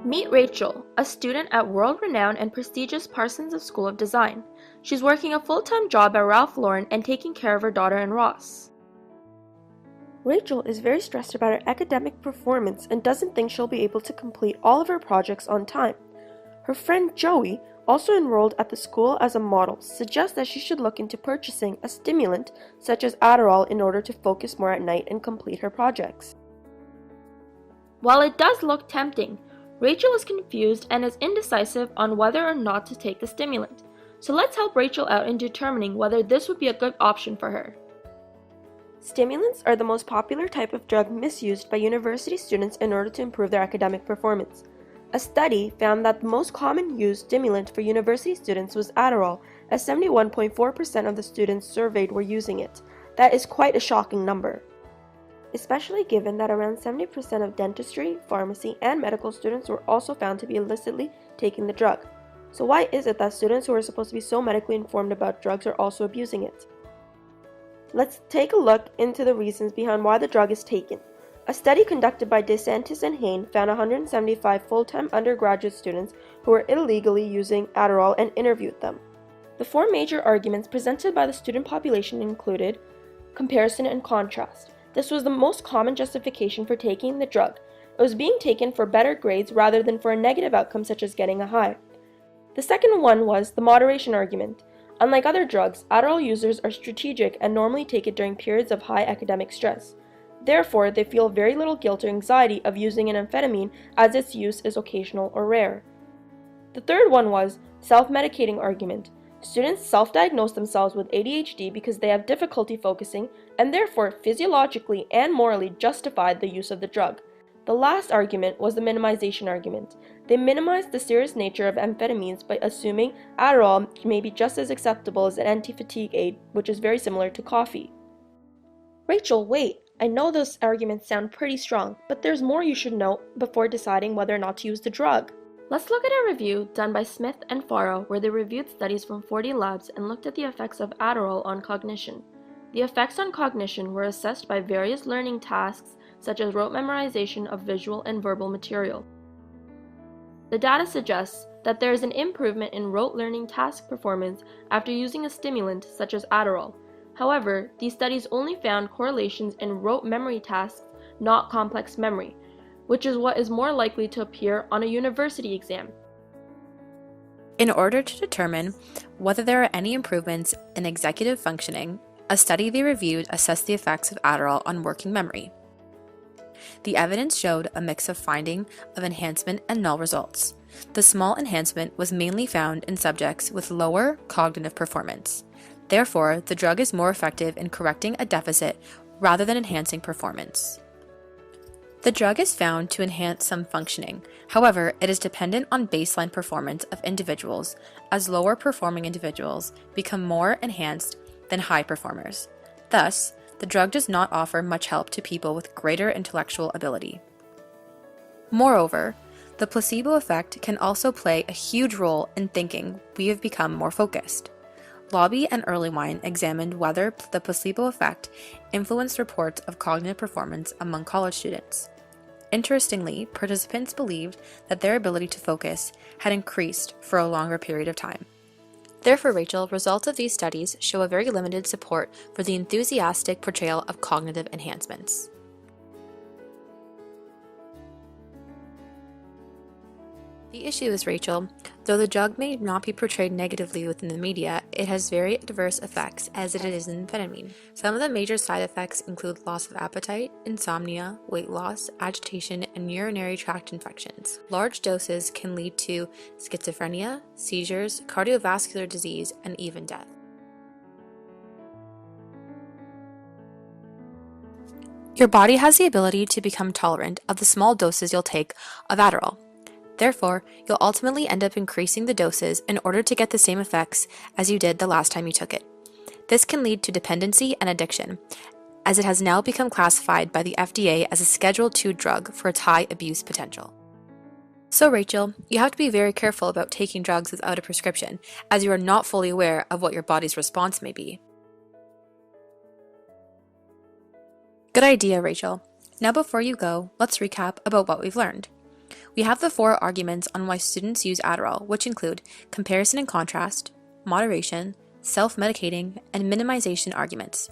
Meet Rachel, a student at world-renowned and prestigious Parsons School of Design. She's working a full-time job at Ralph Lauren and taking care of her daughter and Ross. Rachel is very stressed about her academic performance and doesn't think she'll be able to complete all of her projects on time. Her friend Joey, also enrolled at the school as a model, suggests that she should look into purchasing a stimulant such as Adderall in order to focus more at night and complete her projects. While it does look tempting, Rachel is confused and is indecisive on whether or not to take the stimulant. So let's help Rachel out in determining whether this would be a good option for her. Stimulants are the most popular type of drug misused by university students in order to improve their academic performance. A study found that the most common used stimulant for university students was Adderall, as 71.4% of the students surveyed were using it. That is quite a shocking number, especially given that around 70% of dentistry, pharmacy, and medical students were also found to be illicitly taking the drug. So why is it that students who are supposed to be so medically informed about drugs are also abusing it? Let's take a look into the reasons behind why the drug is taken. A study conducted by DeSantis and Hain found 175 full-time undergraduate students who were illegally using Adderall and interviewed them. The four major arguments presented by the student population included comparison and contrast. This was the most common justification for taking the drug. It was being taken for better grades rather than for a negative outcome such as getting a high. The second one was the moderation argument. Unlike other drugs, Adderall users are strategic and normally take it during periods of high academic stress. Therefore, they feel very little guilt or anxiety of using an amphetamine as its use is occasional or rare. The third one was self-medicating argument. Students self-diagnose themselves with ADHD because they have difficulty focusing and therefore physiologically and morally justified the use of the drug. The last argument was the minimization argument. They minimized the serious nature of amphetamines by assuming Adderall may be just as acceptable as an anti-fatigue aid, which is very similar to coffee. Rachel, wait. I know those arguments sound pretty strong, but there's more you should know before deciding whether or not to use the drug. Let's look at a review done by Smith and Farrow where they reviewed studies from 40 labs and looked at the effects of Adderall on cognition. The effects on cognition were assessed by various learning tasks such as rote memorization of visual and verbal material. The data suggests that there is an improvement in rote learning task performance after using a stimulant such as Adderall. However, these studies only found correlations in rote memory tasks, not complex memory, which is what is more likely to appear on a university exam. In order to determine whether there are any improvements in executive functioning, a study they reviewed assessed the effects of Adderall on working memory. The evidence showed a mix of finding of enhancement and null results. The small enhancement was mainly found in subjects with lower cognitive performance. Therefore, the drug is more effective in correcting a deficit rather than enhancing performance. The drug is found to enhance some functioning. However, it is dependent on baseline performance of individuals, as lower performing individuals become more enhanced than high performers. Thus, the drug does not offer much help to people with greater intellectual ability. Moreover, the placebo effect can also play a huge role in thinking we have become more focused. Lobby and Earlywine examined whether the placebo effect influenced reports of cognitive performance among college students. Interestingly, participants believed that their ability to focus had increased for a longer period of time. Therefore, Rachel, results of these studies show a very limited support for the enthusiastic portrayal of cognitive enhancements. The issue is, Rachel, though the drug may not be portrayed negatively within the media, it has very adverse effects as it is an amphetamine. Some of the major side effects include loss of appetite, insomnia, weight loss, agitation, and urinary tract infections. Large doses can lead to schizophrenia, seizures, cardiovascular disease, and even death. Your body has the ability to become tolerant of the small doses you'll take of Adderall. Therefore, you'll ultimately end up increasing the doses in order to get the same effects as you did the last time you took it. This can lead to dependency and addiction, as it has now become classified by the FDA as a Schedule II drug for its high abuse potential. So, Rachel, you have to be very careful about taking drugs without a prescription, as you are not fully aware of what your body's response may be. Good idea, Rachel. Now before you go, let's recap about what we've learned. We have the 4 arguments on why students use Adderall, which include comparison and contrast, moderation, self-medicating, and minimization arguments.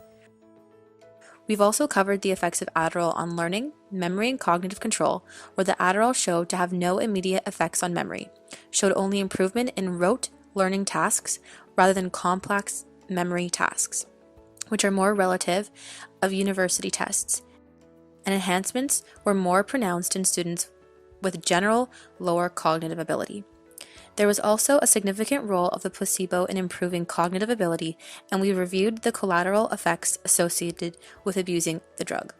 We've also covered the effects of Adderall on learning, memory, and cognitive control, where the Adderall showed to have no immediate effects on memory, showed only improvement in rote learning tasks rather than complex memory tasks, which are more relative of university tests, and enhancements were more pronounced in students with general lower cognitive ability. There was also a significant role of the placebo in improving cognitive ability, and we reviewed the collateral effects associated with abusing the drug.